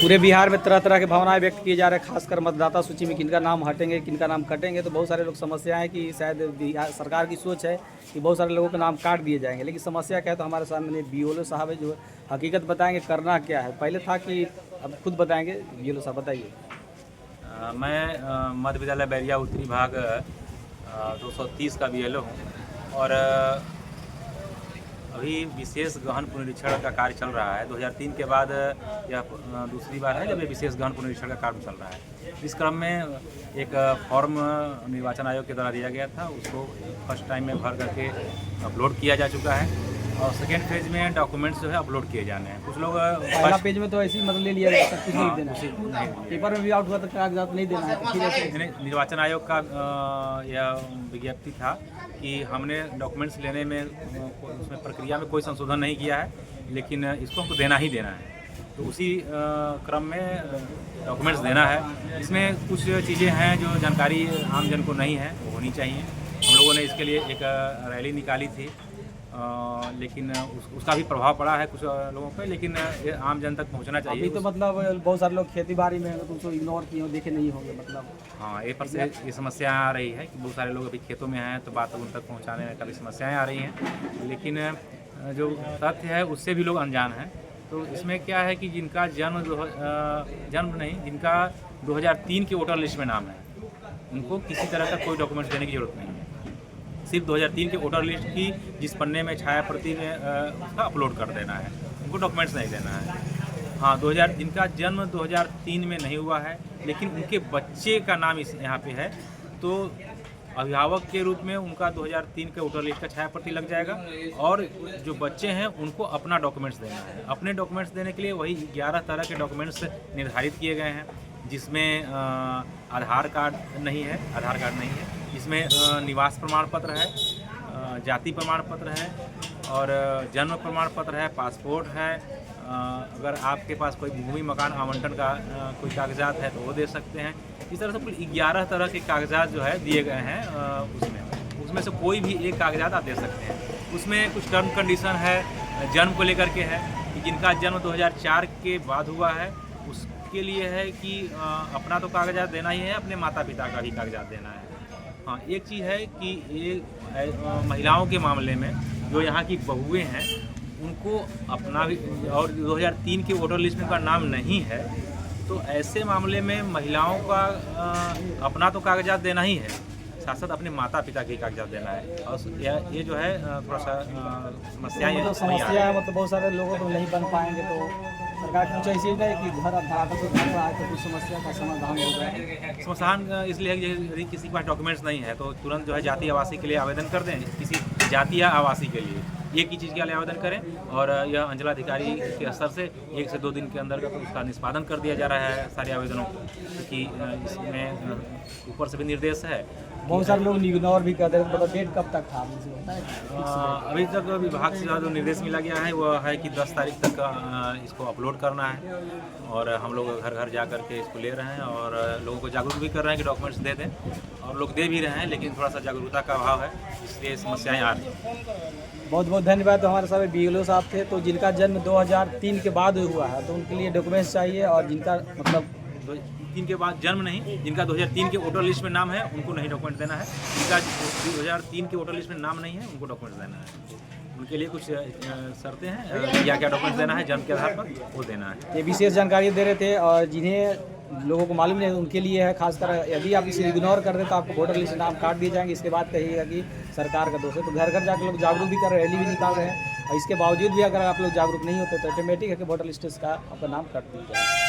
पूरे बिहार में तरह तरह के भावनाएं व्यक्त किए जा रहे हैं, खासकर मतदाता सूची में किनका नाम हटेंगे किनका नाम कटेंगे। तो बहुत सारे लोग समस्या है कि शायद बिहार सरकार की सोच है कि बहुत सारे लोगों के नाम काट दिए जाएंगे, लेकिन समस्या क्या है तो हमारे सामने बीओलो साहब है जो हकीकत बताएंगे करना क्या है। पहले था कि अब खुद बताएंगे। बीओलो साहब बताइए। मैं मध्य विद्यालय बैरिया उत्तरी भाग 230 का बीएलओ हूँ और अभी विशेष गहन पुनरीक्षण का कार्य चल रहा है। 2003 के बाद यह दूसरी बार है जब ये विशेष गहन पुनरीक्षण का कार्य चल रहा है। इस क्रम में एक फॉर्म निर्वाचन आयोग के द्वारा दिया गया था, उसको फर्स्ट टाइम में भर करके अपलोड किया जा चुका है और सेकेंड फेज में डॉक्यूमेंट्स जो है अपलोड किए जाने हैं। कुछ लोग पहला पेज में तो ऐसे ही मतलब ले लिया जाता है, कुछ नहीं देना है, पेपर में भी आउट हुआ तो कागजात नहीं देना है। फिर ऐसे निर्वाचन आयोग का यह विज्ञप्ति था कि हमने डॉक्यूमेंट्स लेने में उसमें प्रक्रिया में कोई संशोधन नहीं किया है, लेकिन इसको हमको देना ही देना है। तो उसी क्रम में डॉक्यूमेंट्स देना है। इसमें कुछ चीज़ें हैं जो जानकारी आम जन को नहीं है, वो होनी चाहिए। हम लोगों ने इसके लिए एक रैली निकाली थी, लेकिन उसका भी प्रभाव पड़ा है कुछ लोगों पे, लेकिन ये आम जन तक पहुंचना चाहिए। अभी तो मतलब बहुत सारे लोग खेती बाड़ी में तो उसको इग्नोर किए देखे नहीं होंगे मतलब। हाँ, ये पर से ये समस्या आ रही है कि बहुत सारे लोग अभी खेतों में हैं तो बात उन तक पहुंचाने में कभी समस्याएं आ रही हैं, लेकिन जो तथ्य है उससे भी लोग अनजान हैं। तो इसमें क्या है कि जिनका जिनका 2003 के वोटर लिस्ट में नाम है, उनको किसी तरह का कोई डॉक्यूमेंट्स देने की जरूरत नहीं है। सिर्फ 2003 के वोटर लिस्ट की जिस पन्ने में छाया प्रति में उसका अपलोड कर देना है, उनको डॉक्यूमेंट्स नहीं देना है। हाँ, जिनका जन्म 2003 में नहीं हुआ है लेकिन उनके बच्चे का नाम इस यहाँ पे है, तो अभिभावक के रूप में उनका 2003 के वोटर लिस्ट का छाया प्रति लग जाएगा और जो बच्चे हैं उनको अपना डॉक्यूमेंट्स देना है। अपने डॉक्यूमेंट्स देने के लिए वही 11 तरह के डॉक्यूमेंट्स निर्धारित किए गए हैं, जिसमें आधार कार्ड नहीं है, इसमें निवास प्रमाण पत्र है, जाति प्रमाण पत्र है और जन्म प्रमाण पत्र है, पासपोर्ट है। अगर आपके पास कोई भूमि मकान आवंटन का कोई कागजात है तो वो दे सकते हैं। इस तरह से कुल 11 तरह के कागजात जो है दिए गए हैं। उसमें से कोई भी एक कागजात आप दे सकते हैं। उसमें कुछ टर्म कंडीशन है, जन्म को लेकर के है कि जिनका जन्म 2004 के बाद हुआ है उसके लिए है कि अपना तो कागजात देना ही है, अपने माता पिता का भी कागजात देना है। हाँ, एक चीज़ है कि ये महिलाओं के मामले में जो यहाँ की बहुएं हैं उनको अपना भी, और 2003 के वोटर लिस्ट में उनका नाम नहीं है, तो ऐसे मामले में महिलाओं का अपना तो कागजात देना ही है, साथ साथ अपने माता पिता के कागजात देना है। और ये जो है थोड़ा सा समस्या है, मतलब बहुत सारे लोगों को नहीं बन पाएंगे, तो सरकार कुछ ऐसी है कि घर धरातल पर घर आए तो कुछ समस्या का समाधान हो जाए। समाधान इसलिए है कि यदि किसी के पास डॉक्यूमेंट्स नहीं है तो तुरंत जो है जाति आवासी के लिए आवेदन कर दें, किसी जाति या आवासी के लिए एक ही चीज़ के लिए आवेदन करें और यह अंचलाधिकारी के स्तर से 1 से 2 दिन के अंदर उसका निष्पादन कर दिया जा रहा है सारे आवेदनों को, क्योंकि इसमें ऊपर से भी निर्देश है। बहुत सारे लोग इग्नोर भी कर देते हैं। मतलब डेट कब तक था अभी तक विभाग से जो निर्देश मिला गया है वो है कि 10 तारीख तक इसको अपलोड करना है और हम लोग घर घर जा करके इसको ले रहे हैं और लोगों को जागरूक भी कर रहे हैं कि डॉक्यूमेंट्स दे दें, और लोग दे भी रहे हैं, लेकिन थोड़ा सा जागरूकता का अभाव है, इसलिए समस्याएं आ रही हैं। बहुत बहुत धन्यवाद। तो हमारे साथ बीएलओ साहब थे, तो जिनका जन्म 2003 के बाद हुआ है तो उनके लिए डॉक्यूमेंट्स चाहिए, और जिनका मतलब 2003 के बाद जन्म नहीं, जिनका 2003 के वोटर लिस्ट में नाम है उनको नहीं डॉक्यूमेंट देना है, जिनका 2003 के वोटर लिस्ट में नाम नहीं है उनको डॉक्यूमेंट देना है। उनके लिए कुछ शर्तें हैं, क्या क्या डॉक्यूमेंट देना है जन्म के आधार पर वो देना है। ये विशेष जानकारी दे रहे थे, और जिन्हें लोगों को मालूम नहीं उनके लिए है खासकर। यदि आप इसे इग्नोर कर दें तो आपको वोटर लिस्ट नाम काट दिए जाएंगे। इसके बाद कहिएगा कि सरकार का दोष है। तो घर घर जाकर लोग जागरूक भी कर रहे हैं, रैली भी निकाल रहे हैं, और इसके बावजूद भी अगर आप लोग जागरूक नहीं होते तो ऑटोमेटिक है कि वोटर लिस्ट का आपका नाम काट दिया जाएगा।